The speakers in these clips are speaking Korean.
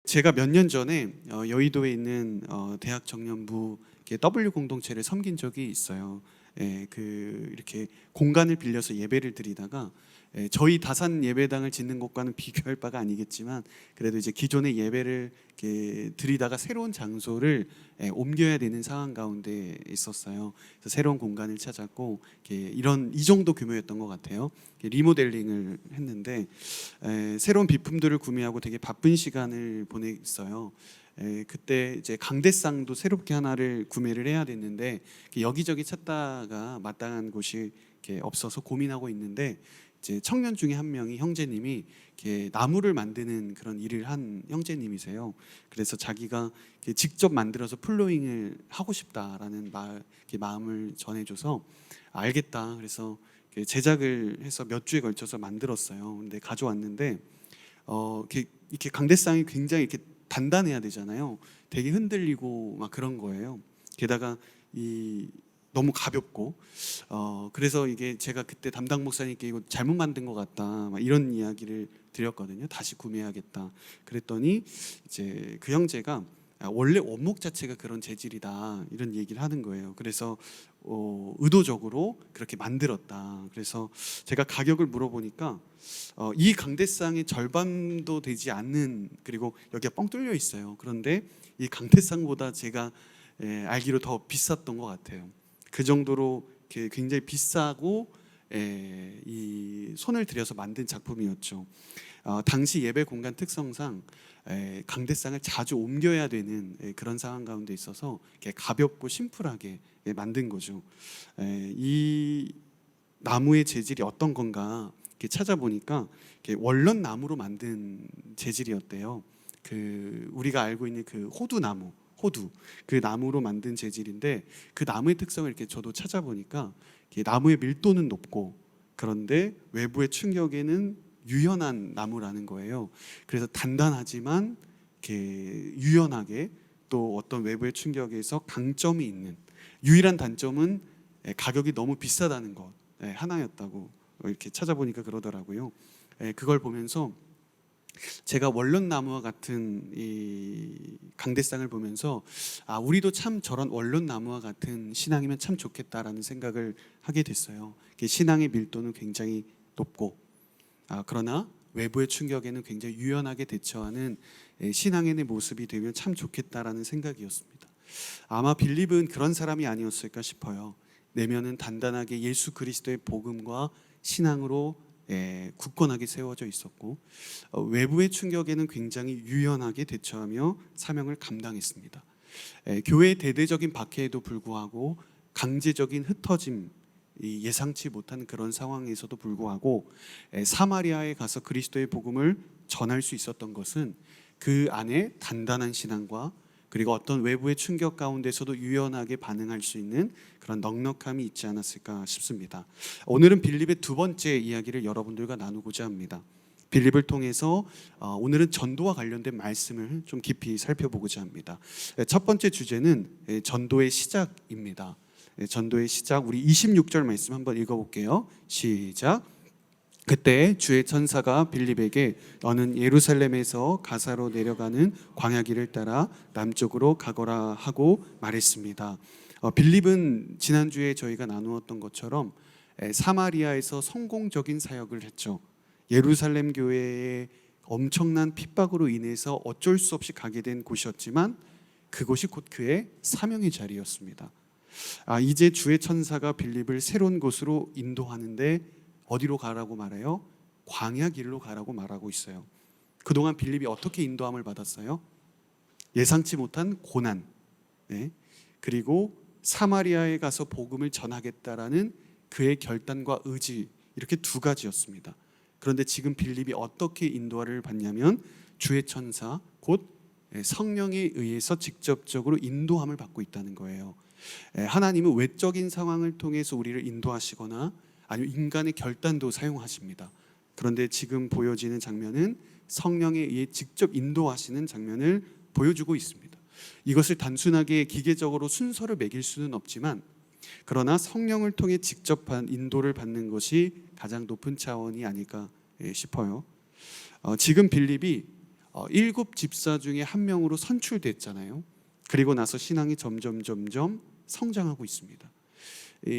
제가 몇 년 전에 여의도에 있는 대학 청년부 W 공동체를 섬긴 적이 있어요. 이렇게 공간을 빌려서 예배를 드리다가 저희 다산 예배당을 짓는 것과는 비교할 바가 아니겠지만 그래도 이제 기존의 예배를 이렇게 드리다가 새로운 장소를 옮겨야 되는 상황 가운데 있었어요. 그래서 새로운 공간을 찾았고 이 정도 규모였던 것 같아요. 리모델링을 했는데 새로운 비품들을 구매하고 되게 바쁜 시간을 보냈어요. 그때 이제 강대상도 새롭게 하나를 구매를 해야 됐는데 여기저기 찾다가 마땅한 곳이 이렇게 없어서 고민하고 있는데 이제 청년 중에 한 명이 형제님이 이렇게 나무를 만드는 그런 일을 한 형제님이세요. 그래서 자기가 직접 만들어서 플로잉을 하고 싶다라는 마음을 전해줘서 알겠다. 그래서 제작을 해서 몇 주에 걸쳐서 만들었어요. 근데 가져왔는데 이렇게 강대상이 굉장히 이렇게 단단해야 되잖아요. 되게 흔들리고 막 그런 거예요. 게다가 너무 가볍고 그래서 이게 제가 그때 담당 목사님께 이거 잘못 만든 것 같다 막 이런 이야기를 드렸거든요. 다시 구매하겠다. 그랬더니 이제 그 형제가 원래 원목 자체가 그런 재질이다 이런 얘기를 하는 거예요. 그래서 의도적으로 그렇게 만들었다. 그래서 제가 가격을 물어보니까 이 강대상의 절반도 되지 않는, 그리고 여기가 뻥 뚫려 있어요. 그런데 이 강대상보다 제가 알기로 더 비쌌던 것 같아요. 그 정도로 굉장히 비싸고 이 손을 들여서 만든 작품이었죠. 당시 예배 공간 특성상 강대상을 자주 옮겨야 되는 그런 상황 가운데 있어서 가볍고 심플하게 만든 거죠. 이 나무의 재질이 어떤 건가 찾아보니까 원런 나무로 만든 재질이었대요. 우리가 알고 있는 그 호두나무, 그 나무로 만든 재질인데 그 나무의 특성을 이렇게 저도 찾아보니까 나무의 밀도는 높고 그런데 외부의 충격에는 유연한 나무라는 거예요. 그래서 단단하지만 이렇게 유연하게 또 어떤 외부의 충격에서 강점이 있는, 유일한 단점은 가격이 너무 비싸다는 것 하나였다고 이렇게 찾아보니까 그러더라고요. 그걸 보면서 제가 원론나무와 같은 이 강대상을 보면서 우리도 참 저런 원론나무와 같은 신앙이면 참 좋겠다라는 생각을 하게 됐어요. 신앙의 밀도는 굉장히 높고 그러나 외부의 충격에는 굉장히 유연하게 대처하는 신앙의 모습이 되면 참 좋겠다라는 생각이었습니다. 아마 빌립은 그런 사람이 아니었을까 싶어요. 내면은 단단하게 예수 그리스도의 복음과 신앙으로 굳건하게 세워져 있었고 외부의 충격에는 굉장히 유연하게 대처하며 사명을 감당했습니다. 교회의 대대적인 박해에도 불구하고 강제적인 흩어짐, 예상치 못한 그런 상황에서도 불구하고 사마리아에 가서 그리스도의 복음을 전할 수 있었던 것은 그 안에 단단한 신앙과 그리고 어떤 외부의 충격 가운데서도 유연하게 반응할 수 있는 그런 넉넉함이 있지 않았을까 싶습니다. 오늘은 빌립의 두 번째 이야기를 여러분들과 나누고자 합니다. 빌립을 통해서 오늘은 전도와 관련된 말씀을 좀 깊이 살펴보고자 합니다. 첫 번째 주제는 전도의 시작입니다. 전도의 시작, 우리 26절 말씀 한번 읽어볼게요. 시작. 그때 주의 천사가 빌립에게 너는 예루살렘에서 가사로 내려가는 광야길을 따라 남쪽으로 가거라 하고 말했습니다. 빌립은 지난주에 저희가 나누었던 것처럼 사마리아에서 성공적인 사역을 했죠. 예루살렘 교회의 엄청난 핍박으로 인해서 어쩔 수 없이 가게 된 곳이었지만 그곳이 곧 그의 사명의 자리였습니다. 이제 주의 천사가 빌립을 새로운 곳으로 인도하는데 어디로 가라고 말해요? 광야 길로 가라고 말하고 있어요. 그동안 빌립이 어떻게 인도함을 받았어요? 예상치 못한 고난, 그리고 사마리아에 가서 복음을 전하겠다라는 그의 결단과 의지, 이렇게 두 가지였습니다. 그런데 지금 빌립이 어떻게 인도를 받냐면 주의 천사, 곧 성령에 의해서 직접적으로 인도함을 받고 있다는 거예요. 하나님은 외적인 상황을 통해서 우리를 인도하시거나 아니면 인간의 결단도 사용하십니다. 그런데 지금 보여지는 장면은 성령에 의해 직접 인도하시는 장면을 보여주고 있습니다. 이것을 단순하게 기계적으로 순서를 매길 수는 없지만 그러나 성령을 통해 직접 인도를 받는 것이 가장 높은 차원이 아닐까 싶어요. 지금 빌립이 일곱 집사 중에 한 명으로 선출됐잖아요. 그리고 나서 신앙이 점점 성장하고 있습니다.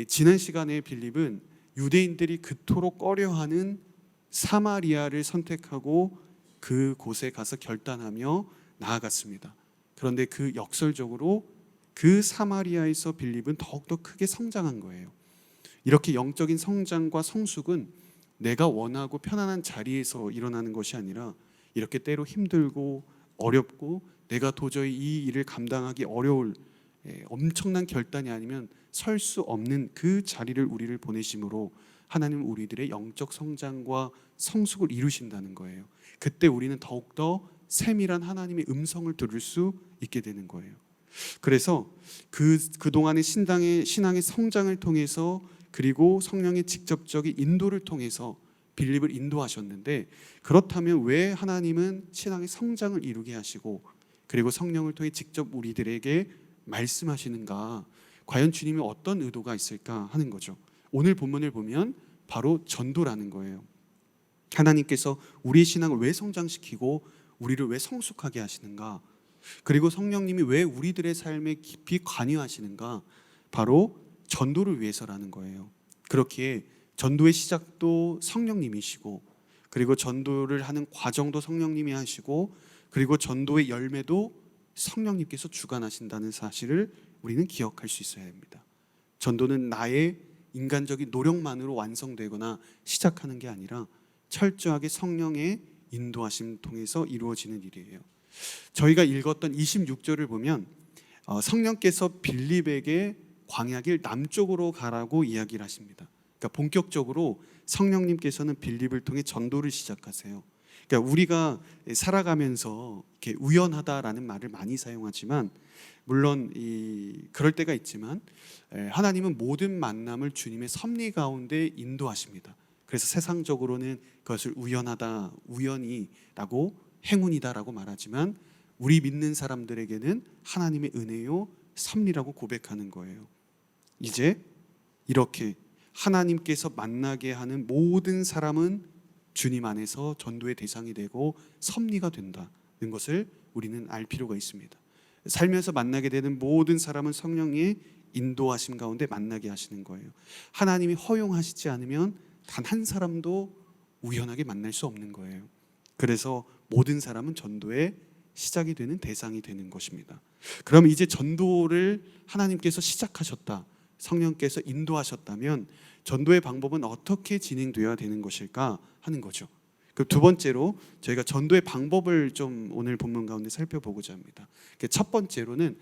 지난 시간에 빌립은 유대인들이 그토록 꺼려하는 사마리아를 선택하고 그곳에 가서 결단하며 나아갔습니다. 그런데 그 역설적으로 그 사마리아에서 빌립은 더욱더 크게 성장한 거예요. 이렇게 영적인 성장과 성숙은 내가 원하고 편안한 자리에서 일어나는 것이 아니라 이렇게 때로 힘들고 어렵고 내가 도저히 이 일을 감당하기 어려울 엄청난 결단이 아니면 설 수 없는 그 자리를 우리를 보내심으로 하나님은 우리들의 영적 성장과 성숙을 이루신다는 거예요. 그때 우리는 더욱더 세밀한 하나님의 음성을 들을 수 있게 되는 거예요. 그래서 그동안의 신앙의 성장을 통해서 그리고 성령의 직접적인 인도를 통해서 빌립을 인도하셨는데, 그렇다면 왜 하나님은 신앙의 성장을 이루게 하시고 그리고 성령을 통해 직접 우리들에게 말씀하시는가? 과연 주님이 어떤 의도가 있을까 하는 거죠. 오늘 본문을 보면 바로 전도라는 거예요. 하나님께서 우리의 신앙을 왜 성장시키고 우리를 왜 성숙하게 하시는가? 그리고 성령님이 왜 우리들의 삶에 깊이 관여하시는가? 바로 전도를 위해서라는 거예요. 그렇기에 전도의 시작도 성령님이시고, 그리고 전도를 하는 과정도 성령님이 하시고, 그리고 전도의 열매도 성령님께서 주관하신다는 사실을 우리는 기억할 수 있어야 합니다. 전도는 나의 인간적인 노력만으로 완성되거나 시작하는 게 아니라 철저하게 성령의 인도하심 통해서 이루어지는 일이에요. 저희가 읽었던 26절을 보면 성령께서 빌립에게 광야길 남쪽으로 가라고 이야기를 하십니다. 그러니까 본격적으로 성령님께서는 빌립을 통해 전도를 시작하세요. 그러니까 우리가 살아가면서 이렇게 우연하다라는 말을 많이 사용하지만, 물론 그럴 때가 있지만 하나님은 모든 만남을 주님의 섭리 가운데 인도하십니다. 그래서 세상적으로는 그것을 우연하다, 우연이라고, 행운이다라고 말하지만 우리 믿는 사람들에게는 하나님의 은혜요 섭리라고 고백하는 거예요. 이제 이렇게 하나님께서 만나게 하는 모든 사람은 주님 안에서 전도의 대상이 되고 섭리가 된다는 것을 우리는 알 필요가 있습니다. 살면서 만나게 되는 모든 사람은 성령의 인도하심 가운데 만나게 하시는 거예요. 하나님이 허용하시지 않으면 단 한 사람도 우연하게 만날 수 없는 거예요. 그래서 모든 사람은 전도의 시작이 되는 대상이 되는 것입니다. 그럼 이제 전도를 하나님께서 시작하셨다, 성령께서 인도하셨다면 전도의 방법은 어떻게 진행되어야 되는 것일까 하는 거죠. 그 두 번째로 저희가 전도의 방법을 좀 오늘 본문 가운데 살펴보고자 합니다. 첫 번째로는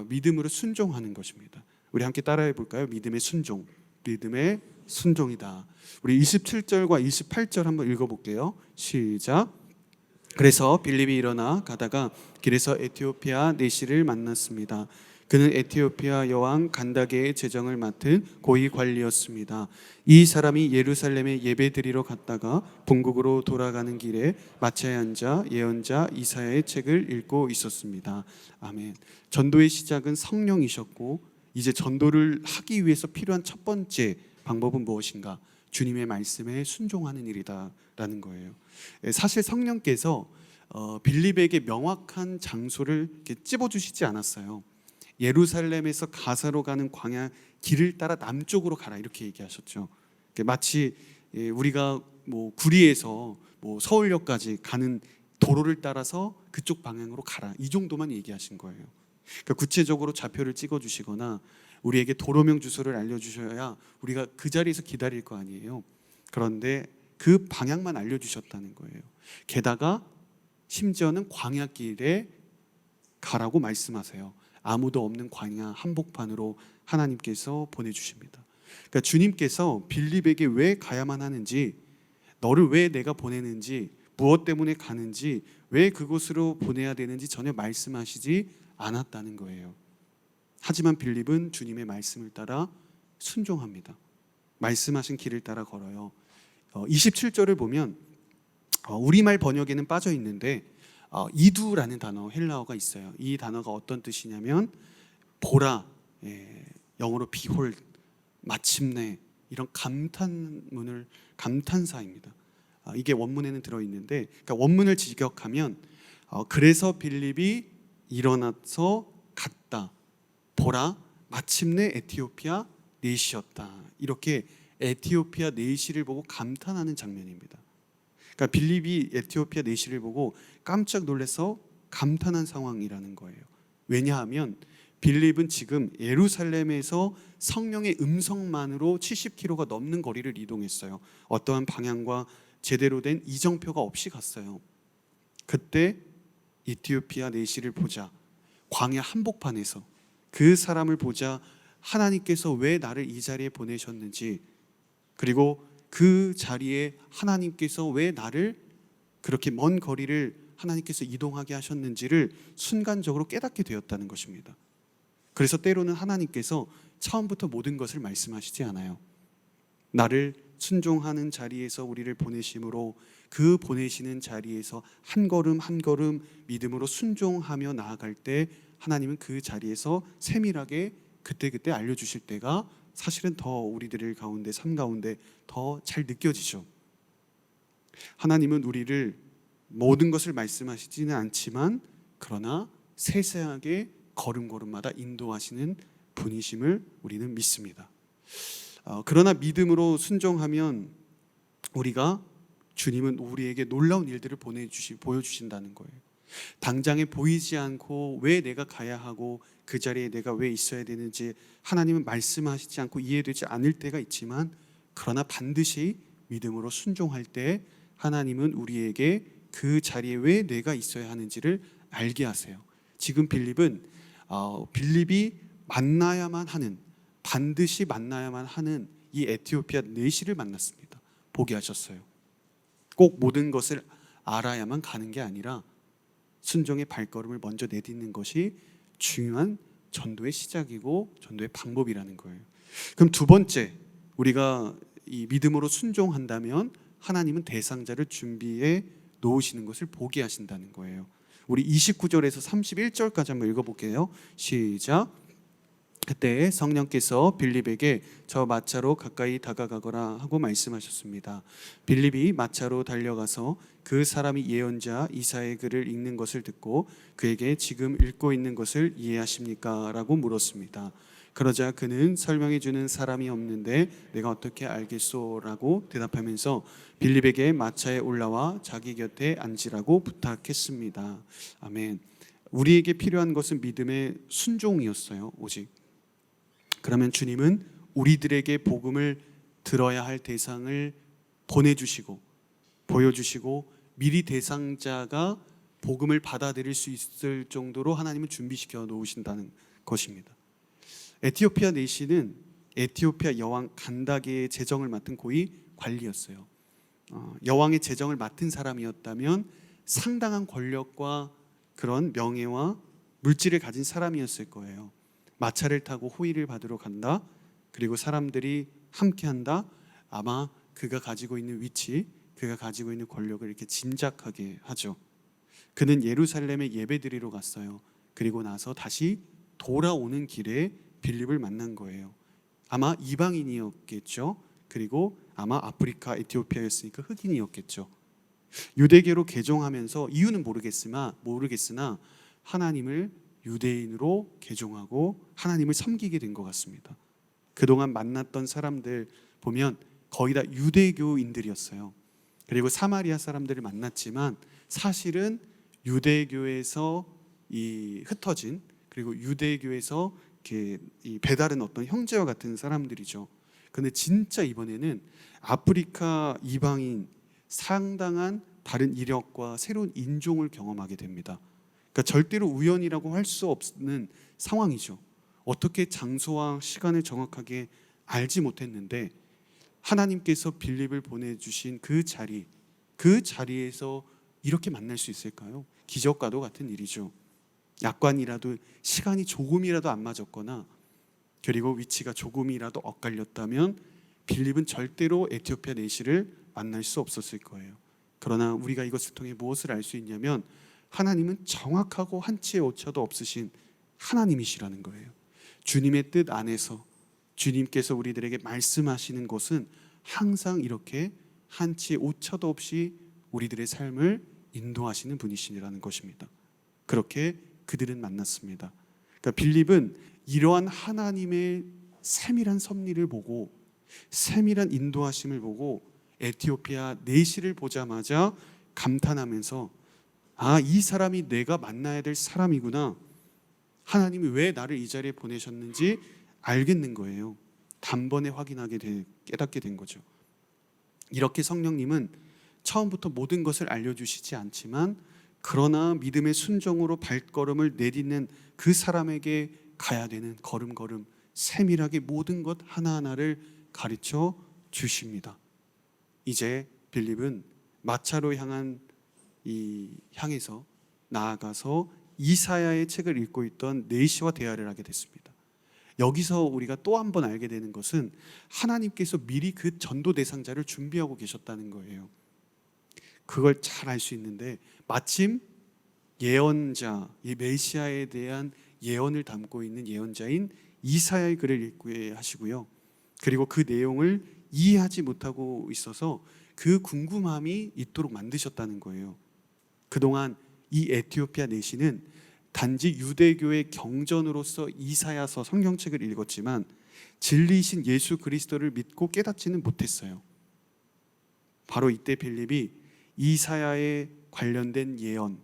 믿음으로 순종하는 것입니다. 우리 함께 따라해 볼까요? 믿음의 순종. 믿음의 순종이다. 우리 27절과 28절 한번 읽어볼게요. 시작. 그래서 빌립이 일어나 가다가 길에서 에티오피아 내시를 만났습니다. 그는 에티오피아 여왕 간다게의 재정을 맡은 고위 관리였습니다. 이 사람이 예루살렘에 예배드리러 갔다가 본국으로 돌아가는 길에 마차에 앉아 예언자 이사야의 책을 읽고 있었습니다. 아멘. 전도의 시작은 성령이셨고, 이제 전도를 하기 위해서 필요한 첫 번째 방법은 무엇인가? 주님의 말씀에 순종하는 일이다라는 거예요. 사실 성령께서 빌립에게 명확한 장소를 찝어주시지 않았어요. 예루살렘에서 가사로 가는 광야 길을 따라 남쪽으로 가라 이렇게 얘기하셨죠. 마치 우리가 구리에서 서울역까지 가는 도로를 따라서 그쪽 방향으로 가라 이 정도만 얘기하신 거예요. 그러니까 구체적으로 좌표를 찍어주시거나 우리에게 도로명 주소를 알려주셔야 우리가 그 자리에서 기다릴 거 아니에요. 그런데 그 방향만 알려주셨다는 거예요. 게다가 심지어는 광야길에 가라고 말씀하세요. 아무도 없는 광야 한복판으로 하나님께서 보내주십니다. 그러니까 주님께서 빌립에게 왜 가야만 하는지, 너를 왜 내가 보내는지, 무엇 때문에 가는지, 왜 그곳으로 보내야 되는지 전혀 말씀하시지 않았다는 거예요. 하지만 빌립은 주님의 말씀을 따라 순종합니다. 말씀하신 길을 따라 걸어요. 27절을 보면 우리말 번역에는 빠져 있는데 이두라는 단어, 헬라어가 있어요. 이 단어가 어떤 뜻이냐면 보라, 영어로 behold, 마침내, 이런 감탄사입니다. 이게 원문에는 들어있는데, 그러니까 원문을 직역하면 그래서 빌립이 일어나서 갔다. 보라, 마침내 에티오피아 내시였다. 이렇게 에티오피아 내시를 보고 감탄하는 장면입니다. 그러니까 빌립이 에티오피아 내시를 보고 깜짝 놀라서 감탄한 상황이라는 거예요. 왜냐하면 빌립은 지금 예루살렘에서 성령의 음성만으로 70km가 넘는 거리를 이동했어요. 어떠한 방향과 제대로 된 이정표가 없이 갔어요. 그때 에티오피아 내시를 보자, 광야 한복판에서 그 사람을 보자 하나님께서 왜 나를 이 자리에 보내셨는지, 그리고 그 자리에 하나님께서 왜 나를 그렇게 먼 거리를 하나님께서 이동하게 하셨는지를 순간적으로 깨닫게 되었다는 것입니다. 그래서 때로는 하나님께서 처음부터 모든 것을 말씀하시지 않아요. 나를 순종하는 자리에서 우리를 보내심으로 그 보내시는 자리에서 한 걸음 한 걸음 믿음으로 순종하며 나아갈 때 하나님은 그 자리에서 세밀하게 그때그때 알려주실 때가 사실은 더 우리들 가운데, 삶 가운데 더 잘 느껴지죠. 하나님은 우리를 모든 것을 말씀하시지는 않지만 그러나 세세하게 걸음걸음마다 인도하시는 분이심을 우리는 믿습니다. 그러나 믿음으로 순종하면 우리가 주님은 우리에게 놀라운 일들을 보여주신다는 거예요. 당장에 보이지 않고 왜 내가 가야 하고 그 자리에 내가 왜 있어야 되는지 하나님은 말씀하시지 않고 이해되지 않을 때가 있지만, 그러나 반드시 믿음으로 순종할 때 하나님은 우리에게 그 자리에 왜 내가 있어야 하는지를 알게 하세요. 지금 빌립이 만나야만 하는, 반드시 만나야만 하는 이 에티오피아 내시를 만났습니다. 보게 하셨어요. 꼭 모든 것을 알아야만 가는 게 아니라 순종의 발걸음을 먼저 내딛는 것이 중요한 전도의 시작이고 전도의 방법이라는 거예요. 그럼 두 번째, 우리가 이 믿음으로 순종한다면 하나님은 대상자를 준비해 놓으시는 것을 보게 하신다는 거예요. 우리 29절에서 31절까지 한번 읽어볼게요. 시작. 그때 성령께서 빌립에게 저 마차로 가까이 다가가거라 하고 말씀하셨습니다. 빌립이 마차로 달려가서 그 사람이 예언자 이사야의 글을 읽는 것을 듣고 그에게 지금 읽고 있는 것을 이해하십니까? 라고 물었습니다. 그러자 그는 설명해 주는 사람이 없는데 내가 어떻게 알겠소? 라고 대답하면서 빌립에게 마차에 올라와 자기 곁에 앉으라고 부탁했습니다. 아멘. 우리에게 필요한 것은 믿음의 순종이었어요. 오직. 그러면 주님은 우리들에게 복음을 들어야 할 대상을 보내주시고 보여주시고 미리 대상자가 복음을 받아들일 수 있을 정도로 하나님은 준비시켜 놓으신다는 것입니다. 에티오피아 내시는 에티오피아 여왕 간다게의 재정을 맡은 고위 관리였어요. 여왕의 재정을 맡은 사람이었다면 상당한 권력과 그런 명예와 물질을 가진 사람이었을 거예요. 마차를 타고 호의를 받으러 간다. 그리고 사람들이 함께한다. 아마 그가 가지고 있는 위치, 그가 가지고 있는 권력을 이렇게 짐작하게 하죠. 그는 예루살렘에 예배드리러 갔어요. 그리고 나서 다시 돌아오는 길에 빌립을 만난 거예요. 아마 이방인이었겠죠. 그리고 아마 아프리카 에티오피아였으니까 흑인이었겠죠. 유대교로 개종하면서 이유는 모르겠으나 하나님을 유대인으로 개종하고 하나님을 섬기게 된 것 같습니다. 그동안 만났던 사람들 보면 거의 다 유대교인들이었어요. 그리고 사마리아 사람들을 만났지만 사실은 유대교에서 흩어진, 그리고 유대교에서 이렇게 배다른 어떤 형제와 같은 사람들이죠. 근데 진짜 이번에는 아프리카 이방인, 상당한 다른 이력과 새로운 인종을 경험하게 됩니다. 그러니까 절대로 우연이라고 할 수 없는 상황이죠. 어떻게 장소와 시간을 정확하게 알지 못했는데 하나님께서 빌립을 보내주신 그 자리에서 이렇게 만날 수 있을까요? 기적과도 같은 일이죠. 약관이라도 시간이 조금이라도 안 맞았거나 그리고 위치가 조금이라도 엇갈렸다면 빌립은 절대로 에티오피아 내시를 만날 수 없었을 거예요. 그러나 우리가 이것을 통해 무엇을 알 수 있냐면 하나님은 정확하고 한치의 오차도 없으신 하나님이시라는 거예요. 주님의 뜻 안에서 주님께서 우리들에게 말씀하시는 것은 항상 이렇게 한치의 오차도 없이 우리들의 삶을 인도하시는 분이시라는 것입니다. 그렇게 그들은 만났습니다. 그러니까 빌립은 이러한 하나님의 세밀한 섭리를 보고 세밀한 인도하심을 보고 에티오피아 내시를 보자마자 감탄하면서 이 사람이 내가 만나야 될 사람이구나. 하나님이 왜 나를 이 자리에 보내셨는지 알겠는 거예요. 단번에 깨닫게 된 거죠. 이렇게 성령님은 처음부터 모든 것을 알려주시지 않지만 그러나 믿음의 순종으로 발걸음을 내딛는 그 사람에게 가야 되는 걸음걸음 세밀하게 모든 것 하나하나를 가르쳐 주십니다. 이제 빌립은 마차로 향해서 나아가서 이사야의 책을 읽고 있던 내시와 대화를 하게 됐습니다. 여기서 우리가 또 한 번 알게 되는 것은 하나님께서 미리 그 전도 대상자를 준비하고 계셨다는 거예요. 그걸 잘 알 수 있는데 마침 예언자, 이 메시아에 대한 예언을 담고 있는 예언자인 이사야의 글을 읽게 하시고요. 그리고 그 내용을 이해하지 못하고 있어서 그 궁금함이 있도록 만드셨다는 거예요. 그동안 이 에티오피아 내시는 단지 유대교의 경전으로서 이사야서 성경책을 읽었지만 진리이신 예수 그리스도를 믿고 깨닫지는 못했어요. 바로 이때 빌립이 이사야에 관련된 예언,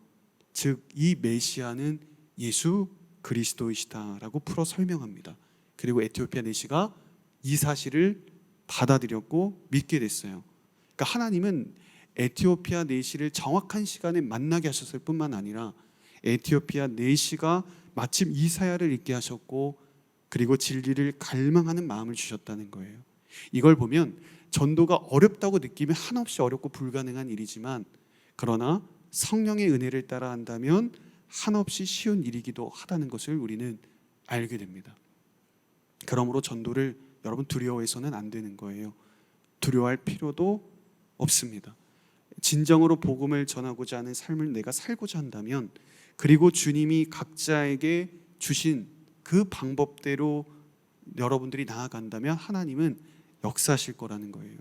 즉 이 메시아는 예수 그리스도이시다라고 풀어 설명합니다. 그리고 에티오피아 내시가 이 사실을 받아들였고 믿게 됐어요. 그러니까 하나님은 에티오피아 내시를 정확한 시간에 만나게 하셨을 뿐만 아니라 에티오피아 내시가 마침 이사야를 읽게 하셨고 그리고 진리를 갈망하는 마음을 주셨다는 거예요. 이걸 보면 전도가 어렵다고 느끼면 한없이 어렵고 불가능한 일이지만 그러나 성령의 은혜를 따라 한다면 한없이 쉬운 일이기도 하다는 것을 우리는 알게 됩니다. 그러므로 전도를 여러분 두려워해서는 안 되는 거예요. 두려워할 필요도 없습니다. 진정으로 복음을 전하고자 하는 삶을 내가 살고자 한다면 그리고 주님이 각자에게 주신 그 방법대로 여러분들이 나아간다면 하나님은 역사하실 거라는 거예요.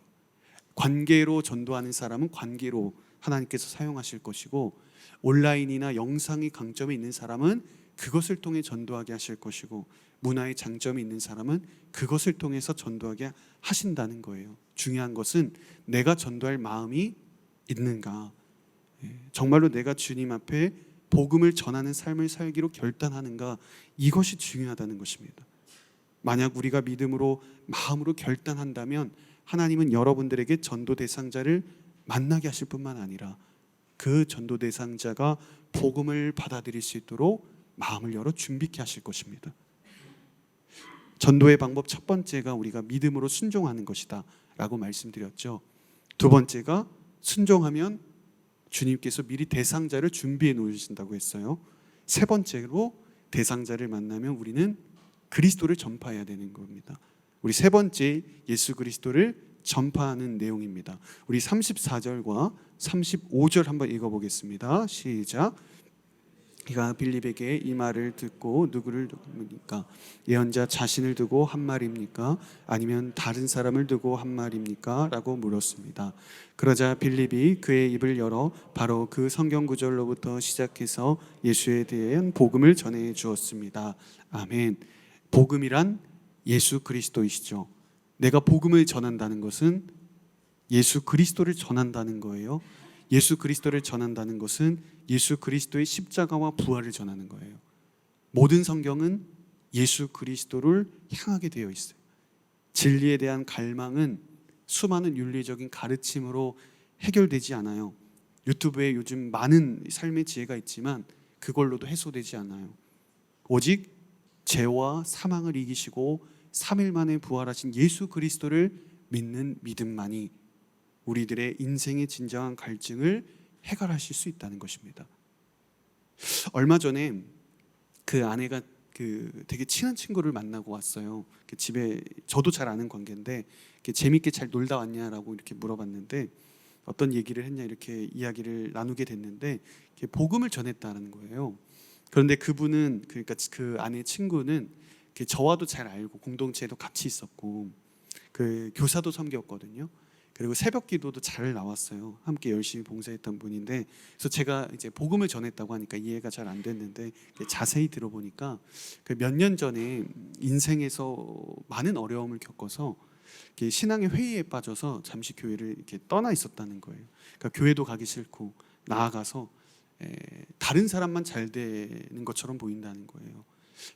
관계로 전도하는 사람은 관계로 하나님께서 사용하실 것이고 온라인이나 영상의 강점이 있는 사람은 그것을 통해 전도하게 하실 것이고 문화의 장점이 있는 사람은 그것을 통해서 전도하게 하신다는 거예요. 중요한 것은 내가 전도할 마음이 있는가, 정말로 내가 주님 앞에 복음을 전하는 삶을 살기로 결단하는가, 이것이 중요하다는 것입니다. 만약 우리가 믿음으로 마음으로 결단한다면 하나님은 여러분들에게 전도 대상자를 만나게 하실 뿐만 아니라 그 전도 대상자가 복음을 받아들일 수 있도록 마음을 열어 준비케 하실 것입니다. 전도의 방법 첫 번째가 우리가 믿음으로 순종하는 것이다 라고 말씀드렸죠. 두 번째가 순종하면 주님께서 미리 대상자를 준비해 놓으신다고 했어요. 세 번째로 대상자를 만나면 우리는 그리스도를 전파해야 되는 겁니다. 우리 세 번째 예수 그리스도를 전파하는 내용입니다. 우리 34절과 35절 한번 읽어보겠습니다. 시작. 그가 빌립에게 이 말을 듣고 누구를 두니까 예언자 자신을 두고 한 말입니까? 아니면 다른 사람을 두고 한 말입니까? 라고 물었습니다. 그러자 빌립이 그의 입을 열어 바로 그 성경 구절로부터 시작해서 예수에 대한 복음을 전해 주었습니다. 아멘. 복음이란 예수 그리스도이시죠. 내가 복음을 전한다는 것은 예수 그리스도를 전한다는 거예요. 예수 그리스도를 전한다는 것은 예수 그리스도의 십자가와 부활을 전하는 거예요. 모든 성경은 예수 그리스도를 향하게 되어 있어요. 진리에 대한 갈망은 수많은 윤리적인 가르침으로 해결되지 않아요. 유튜브에 요즘 많은 삶의 지혜가 있지만 그걸로도 해소되지 않아요. 오직 죄와 사망을 이기시고 3일 만에 부활하신 예수 그리스도를 믿는 믿음만이 우리들의 인생의 진정한 갈증을 해결하실 수 있다는 것입니다. 얼마 전에 그 아내가 되게 친한 친구를 만나고 왔어요. 집에 저도 잘 아는 관계인데 재밌게 잘 놀다 왔냐라고 이렇게 물어봤는데 어떤 얘기를 했냐 이렇게 이야기를 나누게 됐는데 복음을 전했다는 거예요. 그런데 그분은 그러니까 그 아내 친구는 저와도 잘 알고 공동체에도 같이 있었고 그 교사도 섬겼거든요. 그리고 새벽 기도도 잘 나왔어요. 함께 열심히 봉사했던 분인데, 그래서 제가 이제 복음을 전했다고 하니까 이해가 잘 안 됐는데 자세히 들어보니까 그 몇 년 전에 인생에서 많은 어려움을 겪어서 신앙의 회의에 빠져서 잠시 교회를 이렇게 떠나 있었다는 거예요. 그러니까 교회도 가기 싫고 나아가서 다른 사람만 잘 되는 것처럼 보인다는 거예요.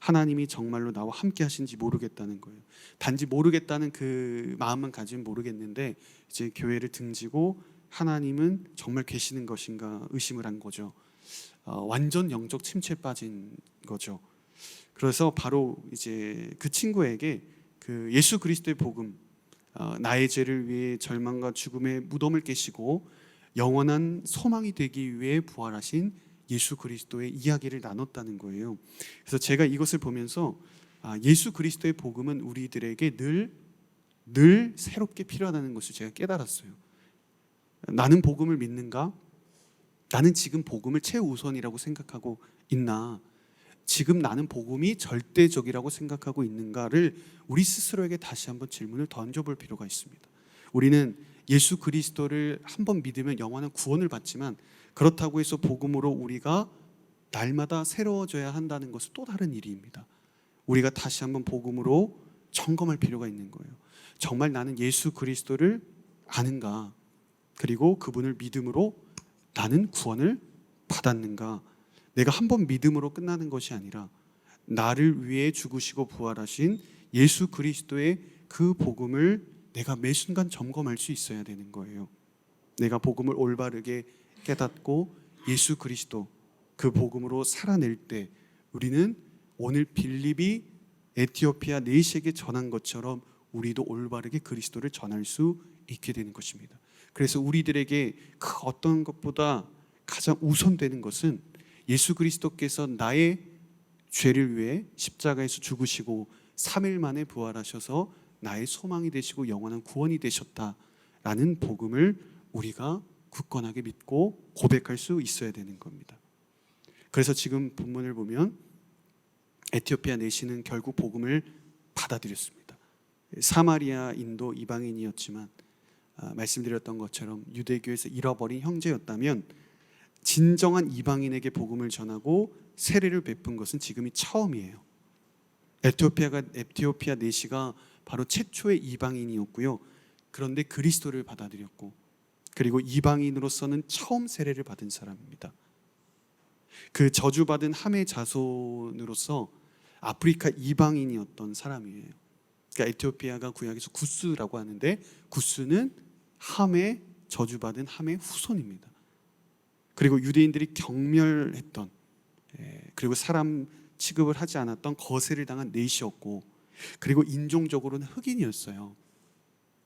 하나님이 정말로 나와 함께 하신지 모르겠다는 거예요. 단지 모르겠다는 그 마음만 가지면 모르겠는데 이제 교회를 등지고 하나님은 정말 계시는 것인가 의심을 한 거죠. 완전 영적 침체에 빠진 거죠. 그래서 바로 이제 그 친구에게 그 예수 그리스도의 복음, 나의 죄를 위해 절망과 죽음의 무덤을 깨시고 영원한 소망이 되기 위해 부활하신 예수 그리스도의 이야기를 나눴다는 거예요. 그래서 제가 이것을 보면서 예수 그리스도의 복음은 우리들에게 늘 새롭게 필요하다는 것을 제가 깨달았어요. 나는 복음을 믿는가? 나는 지금 복음을 최우선이라고 생각하고 있나? 지금 나는 복음이 절대적이라고 생각하고 있는가를 우리 스스로에게 다시 한번 질문을 던져볼 필요가 있습니다. 우리는 예수 그리스도를 한번 믿으면 영원한 구원을 받지만 그렇다고 해서 복음으로 우리가 날마다 새로워져야 한다는 것은 또 다른 일입니다. 우리가 다시 한번 복음으로 점검할 필요가 있는 거예요. 정말 나는 예수 그리스도를 아는가? 그리고 그분을 믿음으로 나는 구원을 받았는가? 내가 한번 믿음으로 끝나는 것이 아니라 나를 위해 죽으시고 부활하신 예수 그리스도의 그 복음을 내가 매 순간 점검할 수 있어야 되는 거예요. 내가 복음을 올바르게 깨닫고 예수 그리스도 그 복음으로 살아낼 때 우리는 오늘 빌립이 에티오피아 내시에게 전한 것처럼 우리도 올바르게 그리스도를 전할 수 있게 되는 것입니다. 그래서 우리들에게 그 어떤 것보다 가장 우선되는 것은 예수 그리스도께서 나의 죄를 위해 십자가에서 죽으시고 3일 만에 부활하셔서 나의 소망이 되시고 영원한 구원이 되셨다라는 복음을 우리가 굳건하게 믿고 고백할 수 있어야 되는 겁니다. 그래서 지금 본문을 보면 에티오피아 내시는 결국 복음을 받아들였습니다. 사마리아인도 이방인이었지만 말씀드렸던 것처럼 유대교에서 잃어버린 형제였다면 진정한 이방인에게 복음을 전하고 세례를 베푼 것은 지금이 처음이에요. 에티오피아 내시가 바로 최초의 이방인이었고요. 그런데 그리스도를 받아들였고 그리고 이방인으로서는 처음 세례를 받은 사람입니다. 그 저주받은 함의 자손으로서 아프리카 이방인이었던 사람이에요. 그러니까 에티오피아가 구약에서 구스라고 하는데 구스는 함의 저주받은 함의 후손입니다. 그리고 유대인들이 경멸했던 그리고 사람 취급을 하지 않았던 거세를 당한 내시였고 그리고 인종적으로는 흑인이었어요.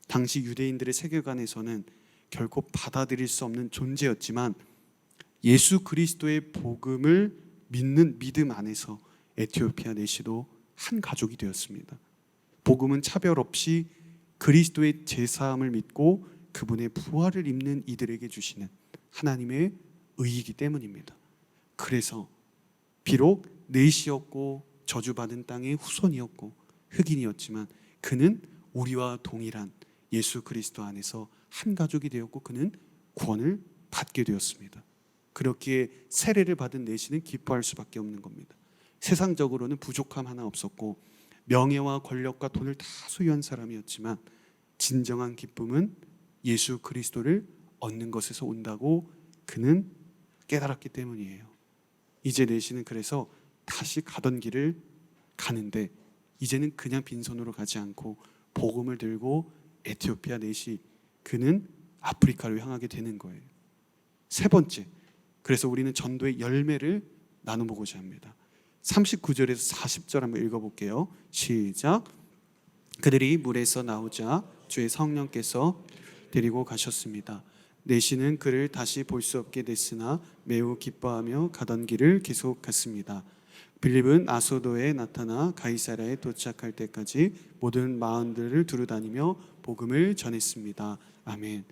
당시 유대인들의 세계관에서는 결코 받아들일 수 없는 존재였지만 예수 그리스도의 복음을 믿는 믿음 안에서 에티오피아 내시도 한 가족이 되었습니다. 복음은 차별 없이 그리스도의 제사함을 믿고 그분의 부활을 입는 이들에게 주시는 하나님의 의이기 때문입니다. 그래서 비록 내시였고 저주받은 땅의 후손이었고 흑인이었지만 그는 우리와 동일한 예수 그리스도 안에서 한 가족이 되었고 그는 구원을 받게 되었습니다. 그렇기에 세례를 받은 내시는 기뻐할 수밖에 없는 겁니다. 세상적으로는 부족함 하나 없었고 명예와 권력과 돈을 다 소유한 사람이었지만 진정한 기쁨은 예수 그리스도를 얻는 것에서 온다고 그는 깨달았기 때문이에요. 이제 내시는 그래서 다시 가던 길을 가는데 이제는 그냥 빈손으로 가지 않고 복음을 들고 에티오피아 내시 그는 아프리카로 향하게 되는 거예요. 세 번째, 그래서 우리는 전도의 열매를 나눠보고자 합니다. 39절에서 40절 한번 읽어볼게요. 시작. 그들이 물에서 나오자 주의 성령께서 데리고 가셨습니다. 내시는 그를 다시 볼 수 없게 됐으나 매우 기뻐하며 가던 길을 계속 갔습니다. 빌립은 아소도에 나타나 가이사랴에 도착할 때까지 모든 마을들을 두루다니며 복음을 전했습니다. 아멘.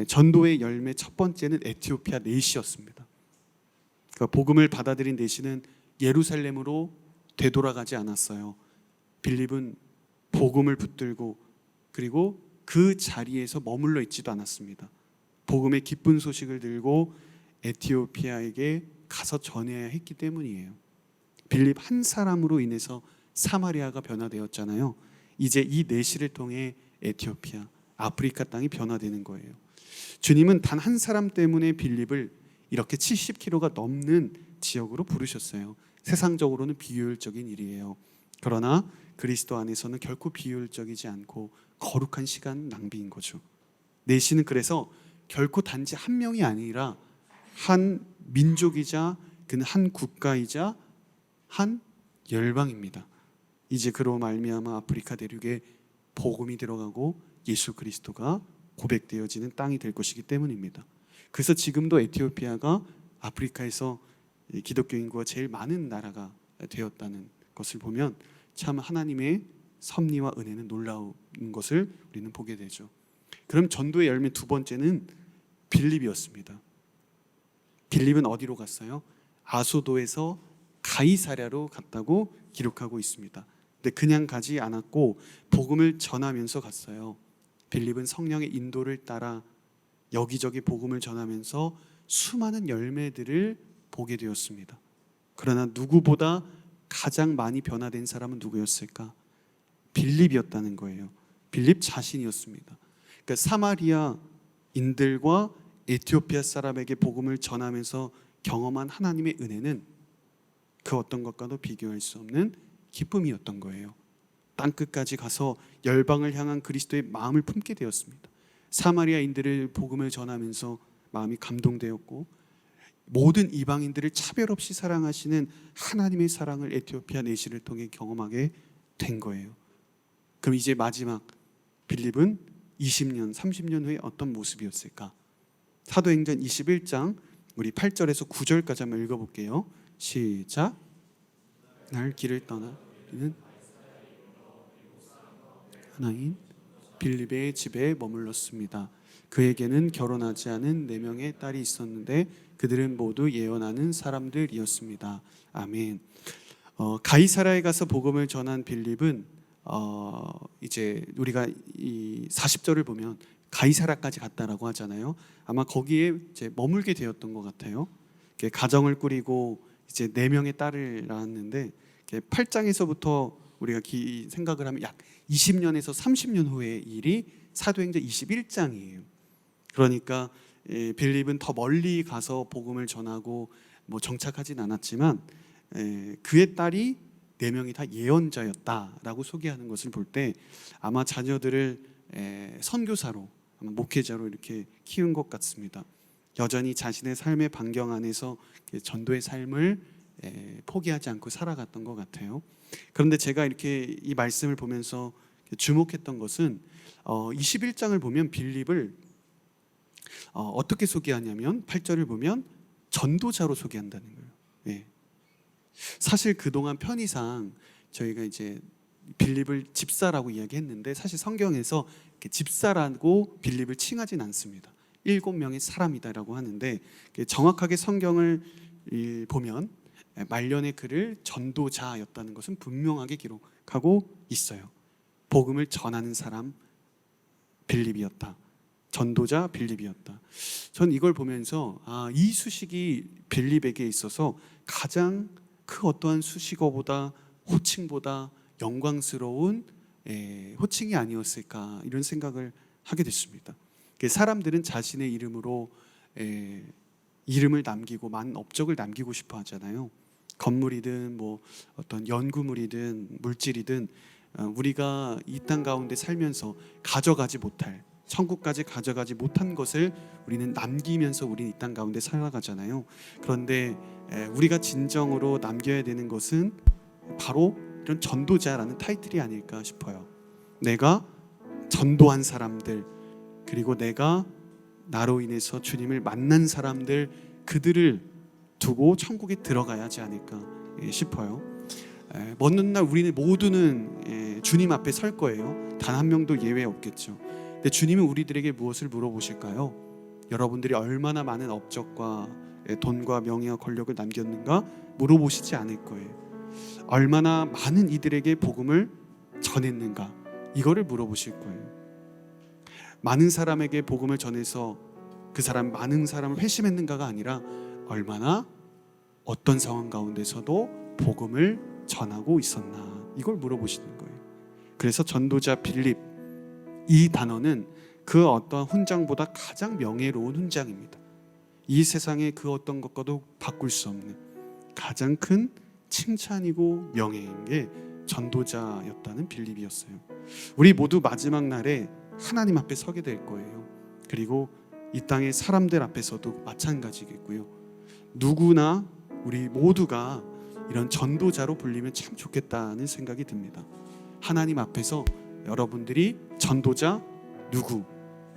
전도의 열매 첫 번째는 에티오피아 내시였습니다. 그러니까 복음을 받아들인 내시는 예루살렘으로 되돌아가지 않았어요. 빌립은 복음을 붙들고 그리고 그 자리에서 머물러 있지도 않았습니다. 복음의 기쁜 소식을 들고 에티오피아에게 가서 전해야 했기 때문이에요. 빌립 한 사람으로 인해서 사마리아가 변화되었잖아요. 이제 이 내시를 통해 에티오피아, 아프리카 땅이 변화되는 거예요. 주님은 단 한 사람 때문에 빌립을 이렇게 70km가 넘는 지역으로 부르셨어요. 세상적으로는 비효율적인 일이에요. 그러나 그리스도 안에서는 결코 비효율적이지 않고 거룩한 시간 낭비인 거죠. 내시는 그래서 결코 단지 한 명이 아니라 한 민족이자 그는 한 국가이자 한 열방입니다. 이제 그로 말미암아 아프리카 대륙에 복음이 들어가고 예수 그리스도가 고백되어지는 땅이 될 것이기 때문입니다. 그래서 지금도 에티오피아가 아프리카에서 기독교 인구가 제일 많은 나라가 되었다는 것을 보면 참 하나님의 섭리와 은혜는 놀라운 것을 우리는 보게 되죠. 그럼 전도의 열매 두 번째는 빌립이었습니다. 빌립은 어디로 갔어요? 아소도에서 가이사랴로 갔다고 기록하고 있습니다. 근데 그냥 가지 않았고 복음을 전하면서 갔어요. 빌립은 성령의 인도를 따라 여기저기 복음을 전하면서 수많은 열매들을 보게 되었습니다. 그러나 누구보다 가장 많이 변화된 사람은 누구였을까? 빌립이었다는 거예요. 빌립 자신이었습니다. 그러니까 사마리아인들과 에티오피아 사람에게 복음을 전하면서 경험한 하나님의 은혜는 그 어떤 것과도 비교할 수 없는 기쁨이었던 거예요. 땅끝까지 가서 열방을 향한 그리스도의 마음을 품게 되었습니다. 사마리아인들을 복음을 전하면서 마음이 감동되었고 모든 이방인들을 차별 없이 사랑하시는 하나님의 사랑을 에티오피아 내시를 통해 경험하게 된 거예요. 그럼 이제 마지막 빌립은 20년, 30년 후에 어떤 모습이었을까? 사도행전 21장 우리 8절에서 9절까지 한번 읽어볼게요. 시작. 날 길을 떠나 우리는 하나인 빌립의 집에 머물렀습니다. 그에게는 결혼하지 않은 4명의 딸이 있었는데 그들은 모두 예언하는 사람들이었습니다. 아멘. 가이사라에 가서 복음을 전한 빌립은 이제 우리가 이 40절을 보면 가이사라까지 갔다라고 하잖아요. 아마 거기에 이제 머물게 되었던 것 같아요. 가정을 꾸리고 이제 4명의 딸을 낳았는데 8장에서부터 우리가 생각을 하면 약 20년에서 30년 후의 일이 사도행전 21장이에요. 그러니까 빌립은 더 멀리 가서 복음을 전하고 정착하진 않았지만 그의 딸이 4명이 다 예언자였다라고 소개하는 것을 볼 때 아마 자녀들을 선교사로 아마 목회자로 이렇게 키운 것 같습니다. 여전히 자신의 삶의 반경 안에서 전도의 삶을 포기하지 않고 살아갔던 것 같아요. 그런데 제가 이렇게 이 말씀을 보면서 주목했던 것은 21장을 보면 빌립을 어떻게 소개하냐면 8절을 보면 전도자로 소개한다는 거예요. 예. 사실 그동안 편의상 저희가 이제 빌립을 집사라고 이야기했는데 사실 성경에서 집사라고 빌립을 칭하진 않습니다. 7명의 사람이다라고 하는데 정확하게 성경을 보면 말년의 글을 전도자였다는 것은 분명하게 기록하고 있어요. 복음을 전하는 사람 빌립이었다. 전도자 빌립이었다. 전 이걸 보면서 이 수식이 빌립에게 있어서 가장 그 어떠한 수식어보다 호칭보다 영광스러운 호칭이 아니었을까 이런 생각을 하게 됐습니다. 사람들은 자신의 이름으로 이름을 남기고 많은 업적을 남기고 싶어 하잖아요. 건물이든 어떤 연구물이든 물질이든 우리가 이 땅 가운데 살면서 가져가지 못할 천국까지 가져가지 못한 것을 우리는 남기면서 우리는 이 땅 가운데 살아가잖아요. 그런데 우리가 진정으로 남겨야 되는 것은 바로 이런 전도자라는 타이틀이 아닐까 싶어요. 내가 전도한 사람들 그리고 내가 나로 인해서 주님을 만난 사람들 그들을 두고 천국에 들어가야 하지 않을까 싶어요. 먼 날 우리는 모두는 주님 앞에 설 거예요. 단 한 명도 예외 없겠죠. 근데 주님은 우리들에게 무엇을 물어보실까요? 여러분들이 얼마나 많은 업적과 돈과 명예와 권력을 남겼는가 물어보시지 않을 거예요. 얼마나 많은 이들에게 복음을 전했는가 이거를 물어보실 거예요. 많은 사람에게 복음을 전해서 그 사람 많은 사람을 회심했는가가 아니라 얼마나 어떤 상황 가운데서도 복음을 전하고 있었나, 이걸 물어보시는 거예요. 그래서 전도자 빌립, 이 단어는 그 어떤 훈장보다 가장 명예로운 훈장입니다. 이 세상의 그 어떤 것과도 바꿀 수 없는 가장 큰 칭찬이고 명예인 게 전도자였다는 빌립이었어요. 우리 모두 마지막 날에 하나님 앞에 서게 될 거예요. 그리고 이 땅의 사람들 앞에서도 마찬가지겠고요. 누구나 우리 모두가 이런 전도자로 불리면 참 좋겠다는 생각이 듭니다. 하나님 앞에서 여러분들이 전도자 누구,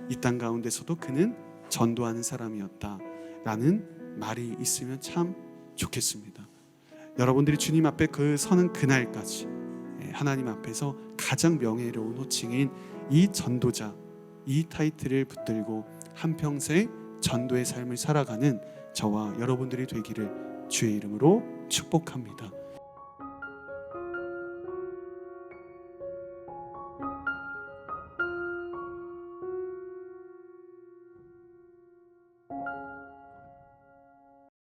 이 땅 가운데서도 그는 전도하는 사람이었다라는 말이 있으면 참 좋겠습니다. 여러분들이 주님 앞에 그 서는 그날까지 하나님 앞에서 가장 명예로운 호칭인 이 전도자, 이 타이틀을 붙들고 한평생 전도의 삶을 살아가는 저와 여러분들이 되기를 주의 이름으로 축복합니다.